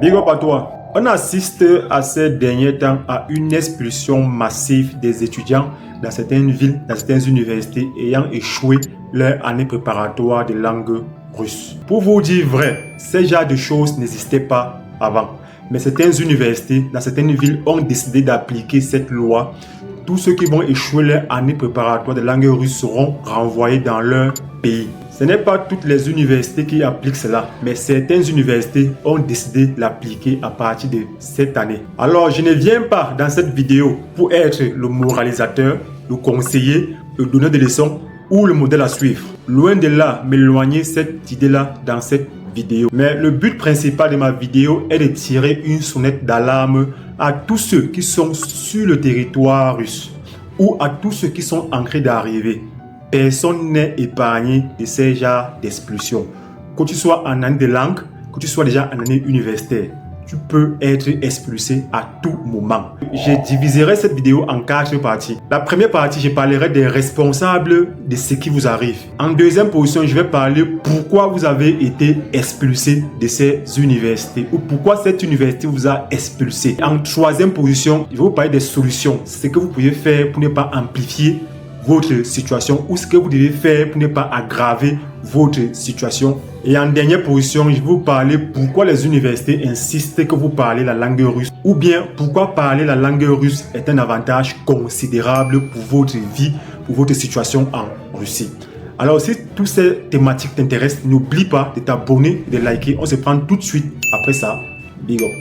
Big up à toi. On assiste à ces derniers temps à une expulsion massive des étudiants dans certaines villes, dans certaines universités ayant échoué leur année préparatoire de langue russe. Pour vous dire vrai, ces genres de choses n'existaient pas avant. Mais certaines universités, dans certaines villes, ont décidé d'appliquer cette loi. Tous ceux qui vont échouer leur année préparatoire de langue russe seront renvoyés dans leur pays. Ce n'est pas toutes les universités qui appliquent cela, mais certaines universités ont décidé de l'appliquer à partir de cette année. Alors, je ne viens pas dans cette vidéo pour être le moralisateur, le conseiller, le donneur de leçons ou le modèle à suivre. Loin de là, m'éloigner cette idée-là dans cette vidéo. Mais le but principal de ma vidéo est de tirer une sonnette d'alarme à tous ceux qui sont sur le territoire russe ou à tous ceux qui sont en train d'arriver. Personne n'est épargné de ces genres d'expulsion. Que tu sois en année de langue, que tu sois déjà en année universitaire, tu peux être expulsé à tout moment. Je diviserai cette vidéo en 4 parties. La première partie, je parlerai des responsables de ce qui vous arrive. En deuxième position, je vais parler pourquoi vous avez été expulsé de ces universités ou pourquoi cette université vous a expulsé. En troisième position, je vais vous parler des solutions. Ce que vous pouvez faire pour ne pas amplifier votre situation ou ce que vous devez faire pour ne pas aggraver votre situation. Et en dernière position, je vais vous parler pourquoi les universités insistent que vous parlez la langue russe ou bien pourquoi parler la langue russe est un avantage considérable pour votre vie, pour votre situation en Russie. Alors si toutes ces thématiques t'intéressent, n'oublie pas de t'abonner, de liker. On se prend tout de suite après ça. Big up.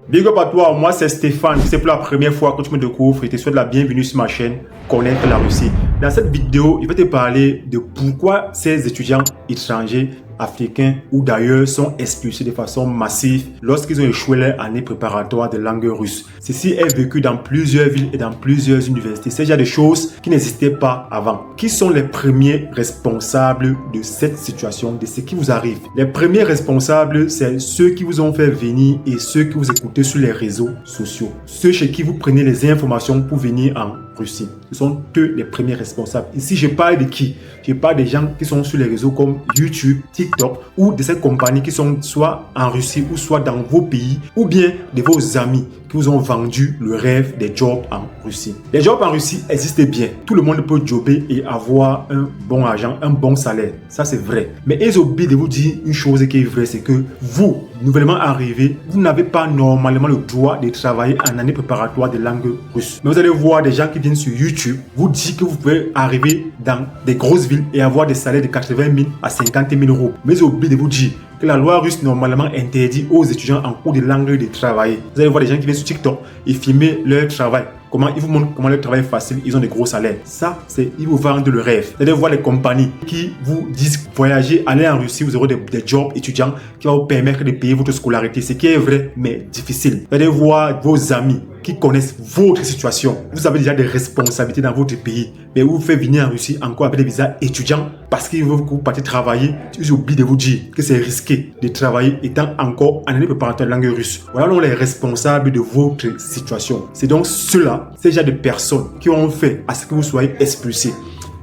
Big up à toi, moi c'est Stéphane. Si c'est pour la première fois que tu me découvres, je te souhaite la bienvenue sur ma chaîne Connaître la Russie. Dans cette vidéo, je vais te parler de pourquoi ces étudiants étrangers, africains ou d'ailleurs sont expulsés de façon massive lorsqu'ils ont échoué leur année préparatoire de langue russe. Ceci est vécu dans plusieurs villes et dans plusieurs universités. C'est déjà des choses qui n'existaient pas avant. Qui sont les premiers responsables de cette situation, de ce qui vous arrive? Les premiers responsables, c'est ceux qui vous ont fait venir et ceux que vous écoutez sur les réseaux sociaux. Ceux chez qui vous prenez les informations pour venir en Russie. Ce sont eux les premiers responsables. Ici, je parle de qui? Je parle des gens qui sont sur les réseaux comme YouTube, TikTok ou de ces compagnies qui sont soit en Russie ou soit dans vos pays ou bien de vos amis qui vous ont vendu le rêve des jobs en Russie. Les jobs en Russie existent bien. Tout le monde peut jobber et avoir un bon argent, un bon salaire. Ça, c'est vrai. Mais ils oublient de vous dire une chose qui est vraie, c'est que vous, nouvellement arrivé, vous n'avez pas normalement le droit de travailler en année préparatoire de langue russe. Mais vous allez voir des gens qui viennent sur YouTube vous dire que vous pouvez arriver dans des grosses villes et avoir des salaires de 80 000 à 50 000 euros. Mais ils oublient de vous dire que la loi russe normalement interdit aux étudiants en cours de langue de travailler. Vous allez voir des gens qui viennent sur TikTok et filmer leur travail. Comment ils vous montrent comment leur travail est facile, ils ont des gros salaires. Ça, c'est ils vous vendent le rêve. Vous allez voir les compagnies qui vous disent voyager, aller en Russie, vous aurez des jobs étudiants qui vont vous permettre de payer votre scolarité. Ce qui est vrai, mais difficile. Vous allez voir vos amis qui connaissent votre situation. Vous avez déjà des responsabilités dans votre pays. Mais vous faites venir en Russie encore avec des visas étudiants parce qu'ils veulent que vous partiez travailler. Ils oublient de vous dire que c'est risqué de travailler étant encore en année préparatoire de langue russe. Voilà donc les responsables de votre situation. C'est donc ceux-là, ces gens de personnes qui ont fait à ce que vous soyez expulsés.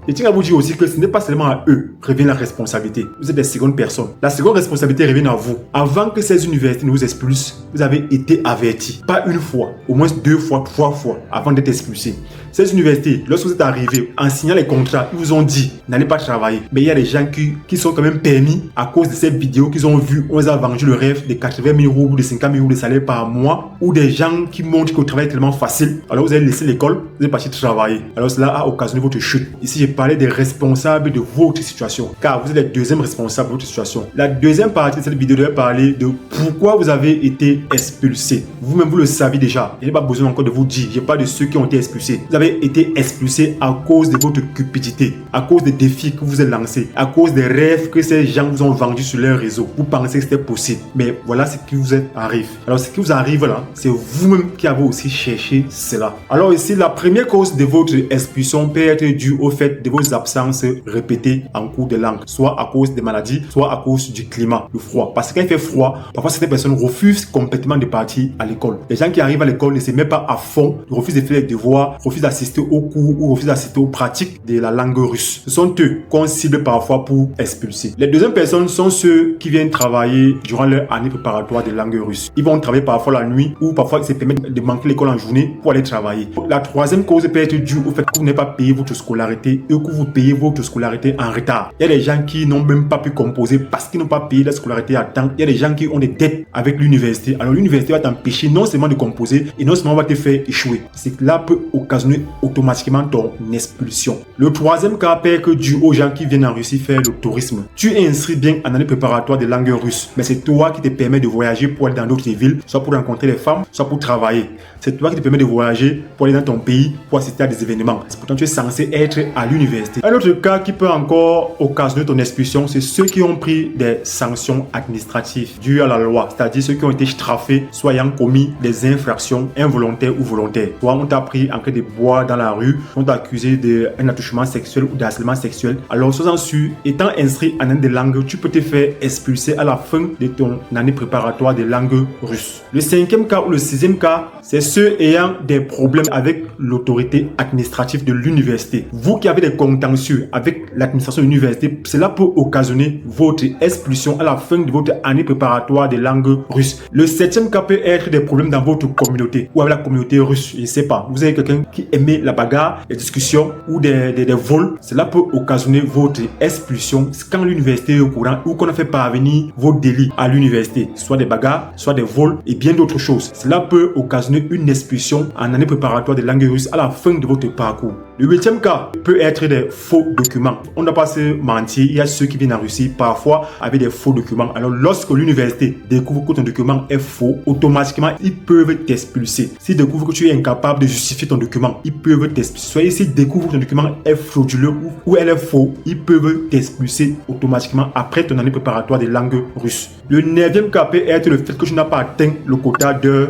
Je tiens à vous dire aussi que ce n'est pas seulement à eux que revient la responsabilité. Vous êtes des secondes personnes. La seconde responsabilité revient à vous. Avant que ces universités ne vous expulsent, vous avez été avertis. Pas une fois, au moins 2 fois, 3 fois avant d'être expulsés. Ces universités, lorsque vous êtes arrivés, en signant les contrats, ils vous ont dit n'allez pas travailler. Mais il y a des gens qui sont quand même permis à cause de ces vidéos qu'ils ont vues. On les a vendu le rêve de 80 000 euros ou de 50 000 euros de salaire par mois. Ou des gens qui montrent que le travail est tellement facile. Alors vous avez laissé l'école, vous êtes parti travailler. Alors cela a occasionné votre chute. Ici, j'ai parlé des responsables de votre situation. Car vous êtes les deuxièmes responsables de votre situation. La deuxième partie de cette vidéo devait parler de pourquoi vous avez été expulsé. Vous-même, vous le savez déjà. Il n'y a pas besoin encore de vous dire. Je parle de ceux qui ont été expulsés. Vous avez été expulsé à cause de votre cupidité, à cause des défis que vous avez lancés, à cause des rêves que ces gens vous ont vendus sur leur réseau. Vous pensez que c'était possible. Mais voilà ce qui vous arrive. Alors ce qui vous arrive là, c'est vous-même qui avez aussi cherché cela. Alors ici, la première cause de votre expulsion peut être due au fait de vos absences répétées en cours de langue, soit à cause des maladies, soit à cause du climat, le froid. Parce que quand il fait froid, parfois certaines personnes refusent complètement de partir à l'école. Les gens qui arrivent à l'école ne se mettent pas à fond, refusent de faire les devoirs, refusent d'assister aux cours ou refusent d'assister aux pratiques de la langue russe. Ce sont eux qu'on cible parfois pour expulser. Les deuxièmes personnes sont ceux qui viennent travailler durant leur année préparatoire de langue russe. Ils vont travailler parfois la nuit ou parfois ils se permettent de manquer l'école en journée pour aller travailler. La troisième cause peut être due au fait que vous n'avez pas payé votre scolarité et que vous payez votre scolarité en retard. Il y a des gens qui n'ont même pas pu composer parce qu'ils n'ont pas payé la scolarité à temps. Il y a des gens qui ont des dettes avec l'université. Alors l'université va t'empêcher non seulement de composer et non seulement va te faire échouer. Cela peut occasionner automatiquement ton expulsion. Le troisième cas peut être dû aux gens qui viennent en Russie faire le tourisme. Tu es inscrit bien en année préparatoire de langue russe, mais c'est toi qui te permet de voyager pour aller dans d'autres villes, soit pour rencontrer les femmes, soit pour travailler. C'est toi qui te permet de voyager pour aller dans ton pays, pour assister à des événements. C'est pourtant tu es censé être à l'université. Un autre cas qui peut encore occasionner ton expulsion, c'est ceux qui ont pris des sanctions administratives dues à la loi, c'est-à-dire ceux qui ont été straffés, soit ayant commis des infractions involontaires ou volontaires. Soit on t'a pris en train de boire dans la rue, on t'a accusé d'un attouchement sexuel ou d'harcèlement sexuel. Alors, sois-en sûr, étant inscrit en année de langue, tu peux te faire expulser à la fin de ton année préparatoire de langue russe. Le cinquième cas ou le sixième cas, c'est ceux ayant des problèmes avec l'autorité administrative de l'université. Vous qui avez des contentieux avec l'administration de l'université, cela peut occasionner votre expulsion à la fin de votre année préparatoire de langue russe. Le septième cas peut être des problèmes dans votre communauté ou avec la communauté russe. Je ne sais pas. Vous avez quelqu'un qui aimait la bagarre, les discussions ou des vols. Cela peut occasionner votre expulsion quand l'université est au courant ou qu'on a fait parvenir vos délits à l'université. Soit des bagarres, soit des vols et bien d'autres choses. Cela peut occasionner une expulsion en année préparatoire de langue russe à la fin de votre parcours. Le huitième cas peut être des faux documents. On ne doit pas se mentir, il y a ceux qui viennent en Russie parfois avec des faux documents. Alors lorsque l'université découvre que ton document est faux, automatiquement ils peuvent t'expulser. S'ils découvrent que tu es incapable de justifier ton document, ils peuvent t'expulser. Soit s'ils découvrent que ton document est frauduleux ou elle est faux, ils peuvent t'expulser automatiquement après ton année préparatoire de langue russe. Le neuvième cas peut être le fait que tu n'as pas atteint le quota d'heures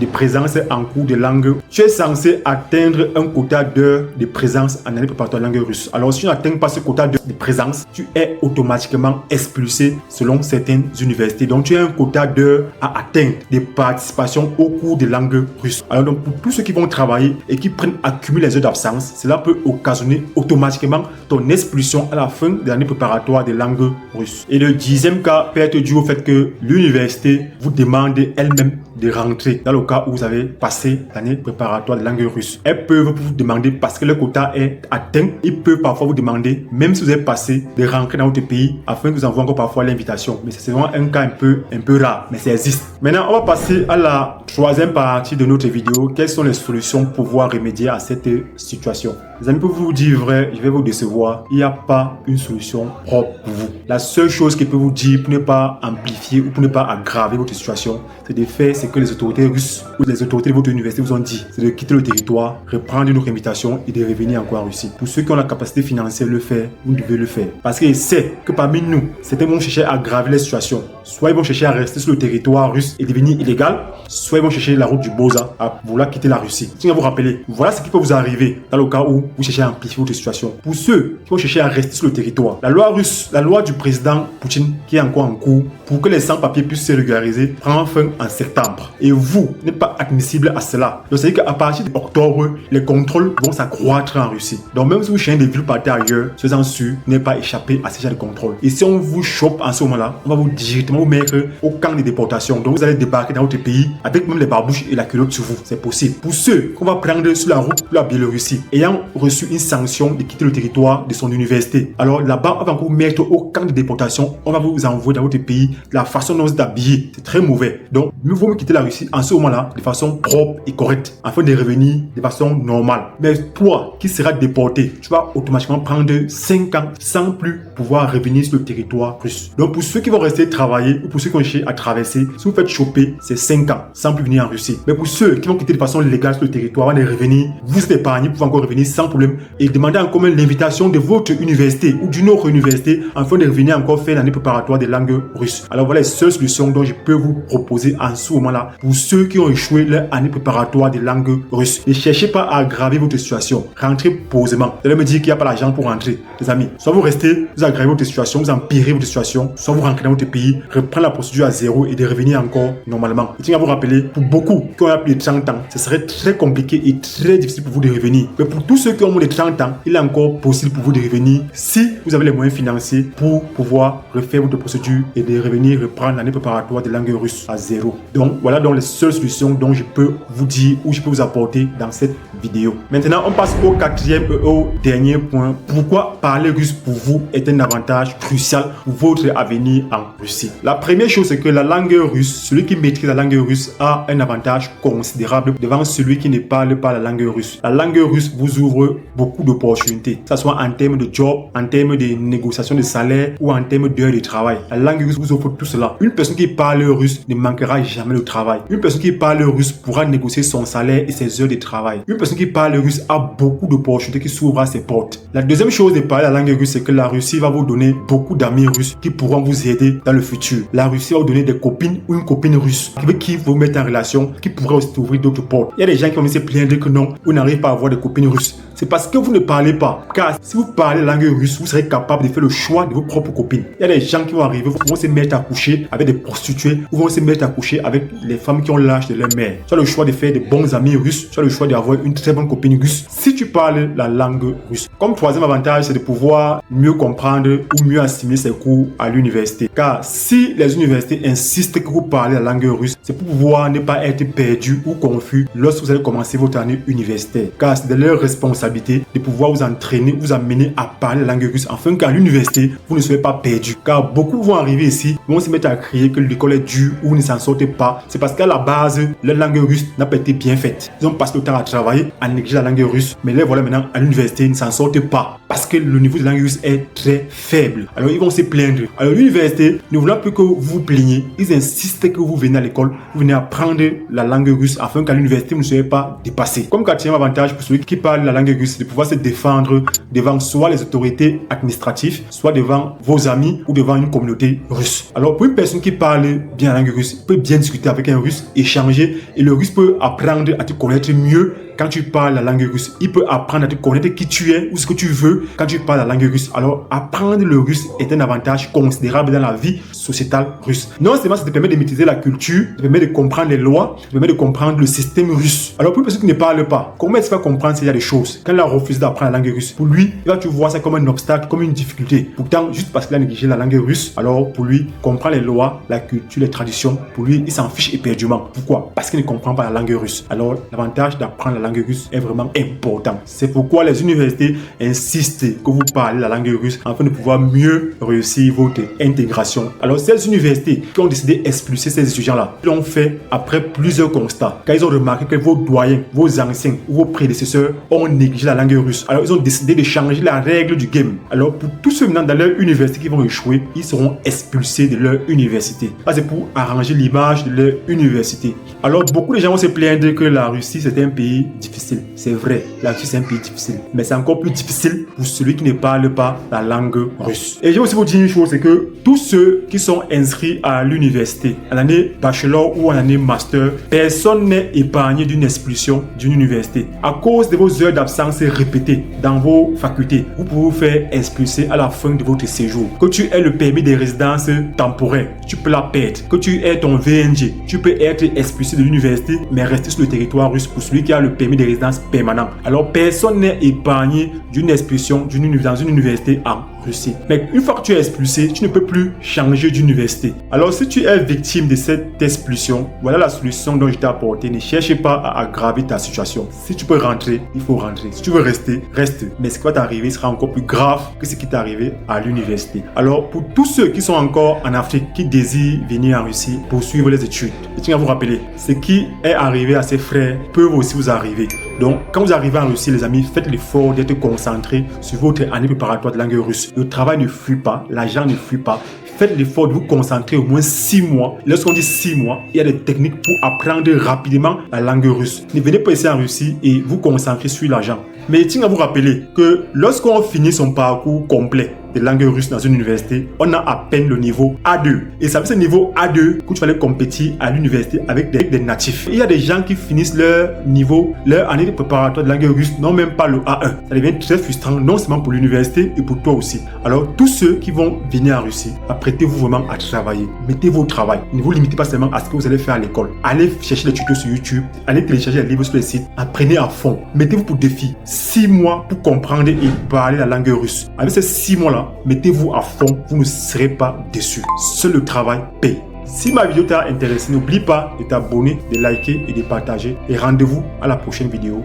de présence en cours de langue. Tu es censé atteindre un quota d'heures de présence en année préparatoire de langue russe. Alors si tu n'atteins pas ce quota de présence, tu es automatiquement expulsé selon certaines universités. Donc tu as un quota d'heures à atteindre de participation au cours de langue russe. Alors donc pour tous ceux qui vont travailler et qui accumulent les heures d'absence, cela peut occasionner automatiquement ton expulsion à la fin de l'année préparatoire de langue russe. Et le dixième cas peut être dû au fait que l'université vous demande elle-même de rentrer dans le cas où vous avez passé l'année préparatoire de langue russe. Elles peuvent vous demander, parce que le quota est atteint, ils peuvent parfois vous demander, même si vous avez passé, de rentrer dans votre pays afin que vous envoyez encore parfois l'invitation. Mais c'est vraiment un cas un peu rare, mais ça existe. Maintenant, on va passer à la troisième partie de notre vidéo. Quelles sont les solutions pour pouvoir remédier à cette situation? Les amis, pour vous dire vrai, je vais vous décevoir. Il n'y a pas une solution propre pour vous. La seule chose que je peux vous dire pour ne pas amplifier ou pour ne pas aggraver votre situation, c'est de faire ce que les autorités russes ou les autorités de votre université vous ont dit. C'est de quitter le territoire, reprendre une autre invitation et de revenir encore en Russie. Pour ceux qui ont la capacité financière de le faire, vous devez le faire. Parce qu'ils savent que parmi nous, certains vont chercher à aggraver les situations. Soit ils vont chercher à rester sur le territoire russe et devenir illégal, soit ils vont chercher la route du Boza à vouloir quitter la Russie. Si vous vous rappelez, voilà ce qui peut vous arriver dans le cas où vous cherchez à amplifier votre situation. Pour ceux qui vont chercher à rester sur le territoire, la loi russe, la loi du président Poutine qui est encore en cours pour que les sans-papiers puissent se régulariser prend fin en septembre. Et vous n'êtes pas admissible à cela. Donc c'est-à-dire qu'à partir d'octobre, les contrôles vont s'accroître en Russie. Donc même si vous cherchez des villes partir ailleurs, soyez sûr, n'êtes pas échappé à ce genre de contrôle. Et si on vous chope en ce moment-là, on va vous directement vous mettre au camp de déportation. Donc vous allez débarquer dans votre pays avec même les barbouches et la culotte sur vous. C'est possible. Pour ceux qu'on va prendre sur la route pour la Biélorussie, ayant reçu une sanction de quitter le territoire de son université, alors là-bas, on va vous mettre au camp de déportation. On va vous envoyer dans votre pays. La façon dont vous êtes habillé, c'est très mauvais. Donc, mieux vaut quitter la Russie en ce moment-là de façon propre et correcte, afin de revenir de façon normale. Mais toi, qui seras déporté, tu vas automatiquement prendre 5 ans sans plus pouvoir revenir sur le territoire russe. Donc, pour ceux qui vont rester travailler ou pour ceux qui vont chercher à traverser, si vous faites choper, c'est 5 ans sans plus venir en Russie. Mais pour ceux qui vont quitter de façon légale sur le territoire, avant de revenir, vous êtes épargné pour encore revenir sans sans problème et demandez encore l'invitation de votre université ou d'une autre université afin de revenir encore faire l'année préparatoire des langues russes. Alors voilà les seules solutions dont je peux vous proposer en ce moment-là pour ceux qui ont échoué leur année préparatoire des langues russes. Ne cherchez pas à aggraver votre situation. Rentrez posément. Vous allez me dire qu'il n'y a pas l'argent pour rentrer. Les amis, soit vous restez, vous aggravez votre situation, vous empirez votre situation, soit vous rentrez dans votre pays, reprendre la procédure à zéro et de revenir encore normalement. Je tiens à vous rappeler, pour beaucoup qui ont plus de 30 ans, ce serait très compliqué et très difficile pour vous de revenir. Mais pour tous ceux qui ont moins de 30 ans, il est encore possible pour vous de revenir si vous avez les moyens financiers pour pouvoir refaire votre procédure et de revenir reprendre l'année préparatoire de langue russe à zéro. Donc voilà donc les seules solutions dont je peux vous dire ou je peux vous apporter dans cette vidéo. Maintenant, on passe au quatrième et au dernier point. Pourquoi parler russe pour vous est un avantage crucial pour votre avenir en Russie. La première chose, c'est que la langue russe, celui qui maîtrise la langue russe a un avantage considérable devant celui qui ne parle pas la langue russe. La langue russe vous ouvre beaucoup d'opportunités, que ce soit en termes de job, en termes de négociation de salaire ou en termes d'heures de travail. La langue russe vous offre tout cela. Une personne qui parle russe ne manquera jamais de travail. Une personne qui parle russe pourra négocier son salaire et ses heures de travail. Une personne qui parle russe a beaucoup d'opportunités qui s'ouvrent à ses portes. La deuxième chose de parler la langue russe, c'est que la Russie va vous donner beaucoup d'amis russes qui pourront vous aider dans le futur. La Russie va vous donner des copines ou une copine russe avec qui vous mettre en relation, qui pourrait aussi ouvrir d'autres portes. Il y a des gens qui vont se plaindre que non, vous n'arrivez pas à avoir des copines russes. C'est parce que vous ne parlez pas. Car si vous parlez la langue russe, vous serez capable de faire le choix de vos propres copines. Il y a des gens qui vont arriver, vont se mettre à coucher avec des prostituées ou vont se mettre à coucher avec les femmes qui ont l'âge de leur mère. Soit le choix de faire de bons amis russes, soit le choix d'avoir une très bonne copine russe si tu parles la langue russe. Comme troisième avantage, c'est de pouvoir mieux comprendre ou mieux assimiler ses cours à l'université. Car si les universités insistent que vous parlez la langue russe, c'est pour pouvoir ne pas être perdu ou confus lorsque vous allez commencer votre année universitaire. Car c'est de leur responsabilité de pouvoir vous entraîner, vous amener à parler la langue russe afin qu'à l'université, vous ne soyez pas perdu. Car beaucoup vont arriver ici, vont se mettre à crier que l'école est dure ou ne s'en sortent pas. C'est parce qu'à la base, la langue russe n'a pas été bien faite. Ils ont passé le temps à travailler, à négliger la langue russe, mais là voilà maintenant à l'université, ils ne s'en sortent pas parce que le niveau de langue russe est très faible. Alors ils vont se plaindre. Alors l'université, ne voulant plus que vous vous plaigniez, ils insistent que vous venez à l'école, vous venez apprendre la langue russe afin qu'à l'université, vous ne soyez pas dépassé. Comme quatrième avantage pour celui qui parle la langue russe, de pouvoir se défendre devant soit les autorités administratives, soit devant vos amis ou devant une communauté russe. Alors pour une personne qui parle bien la langue russe, peut bien discuter avec un russe, échanger, et le russe peut apprendre à te connaître mieux. Quand tu parles la langue russe, il peut apprendre à te connaître qui tu es ou ce que tu veux quand tu parles la langue russe. Alors, apprendre le russe est un avantage considérable dans la vie sociétale russe. Non seulement ça te permet de maîtriser la culture, ça te permet de comprendre les lois, ça te permet de comprendre le système russe. Alors, pour une personne qui ne parle pas, comment est-ce qu'il va comprendre s'il y a des choses? Quand il a refusé d'apprendre la langue russe, pour lui, il va tu voir ça comme un obstacle, comme une difficulté. Pourtant, juste parce qu'il a négligé la langue russe, alors pour lui, comprendre les lois, la culture, les traditions, pour lui, il s'en fiche éperdument. Pourquoi? Parce qu'il ne comprend pas la langue russe. Alors, l'avantage d'apprendre la langue russe est vraiment important. C'est pourquoi les universités insistent que vous parlez la langue russe afin de pouvoir mieux réussir votre intégration. Alors ces universités qui ont décidé d'expulser ces étudiants-là, ils l'ont fait après plusieurs constats. Car ils ont remarqué que vos doyens, vos anciens ou vos prédécesseurs ont négligé la langue russe. Alors ils ont décidé de changer la règle du game. Alors pour tous ceux maintenant dans leur université qui vont échouer, ils seront expulsés de leur université. Ça c'est pour arranger l'image de leur université. Alors beaucoup de gens vont se plaindre que la Russie c'est un pays difficile. C'est vrai, la Russie c'est un pays difficile. Mais c'est encore plus difficile pour celui qui ne parle pas la langue russe. Et je vais aussi vous dire une chose, c'est que tous ceux qui sont inscrits à l'université, en année bachelor ou en année master, personne n'est épargné d'une expulsion d'une université. À cause de vos heures d'absence répétées dans vos facultés, vous pouvez vous faire expulser à la fin de votre séjour. Que tu aies le permis de résidence temporaire, tu peux la perdre. Que tu aies ton VNG, tu peux être expulsé de l'université, mais rester sur le territoire russe pour celui qui a le permis de résidence permanent. Alors personne n'est épargné d'une expulsion dans une université en Russie. Mais une fois que tu es expulsé, tu ne peux plus changer d'université. Alors si tu es victime de cette expulsion, voilà la solution dont je t'ai apportée. Ne cherche pas à aggraver ta situation. Si tu peux rentrer, il faut rentrer. Si tu veux rester, reste. Mais ce qui va t'arriver sera encore plus grave que ce qui t'est arrivé à l'université. Alors pour tous ceux qui sont encore en Afrique, qui désirent venir en Russie pour suivre les études, je tiens à vous rappeler, ce qui est arrivé à ses frères peut aussi vous arriver. Donc quand vous arrivez en Russie, les amis, faites l'effort d'être concentré sur votre année préparatoire de langue russe. Le travail ne fuit pas, l'argent ne fuit pas. Faites l'effort de vous concentrer au moins 6 mois. Lorsqu'on dit 6 mois, il y a des techniques pour apprendre rapidement la langue russe. Ne venez pas ici en Russie et vous concentrer sur l'argent. Mais je tiens à vous rappeler que lorsqu'on finit son parcours complet de langue russe dans une université, on a à peine le niveau A2. Et c'est à ce niveau A2 que tu vas aller compétir à l'université avec des natifs. Il y a des gens qui finissent leur niveau, leur année de préparatoire de langue russe, non même pas le A1. Ça devient très frustrant, non seulement pour l'université et pour toi aussi. Alors, tous ceux qui vont venir en Russie, apprêtez-vous vraiment à travailler. Mettez-vous au travail. Ne vous limitez pas seulement à ce que vous allez faire à l'école. Allez chercher les tutos sur YouTube, allez télécharger les livres sur les sites, apprenez à fond. Mettez-vous pour défi 6 mois pour comprendre et parler la langue russe. Avec ces 6 mois-là, mettez-vous à fond, vous ne serez pas déçus. Seul le travail paye. Si ma vidéo t'a intéressé, n'oublie pas de t'abonner, de liker et de partager. Et rendez-vous à la prochaine vidéo.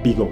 Big up.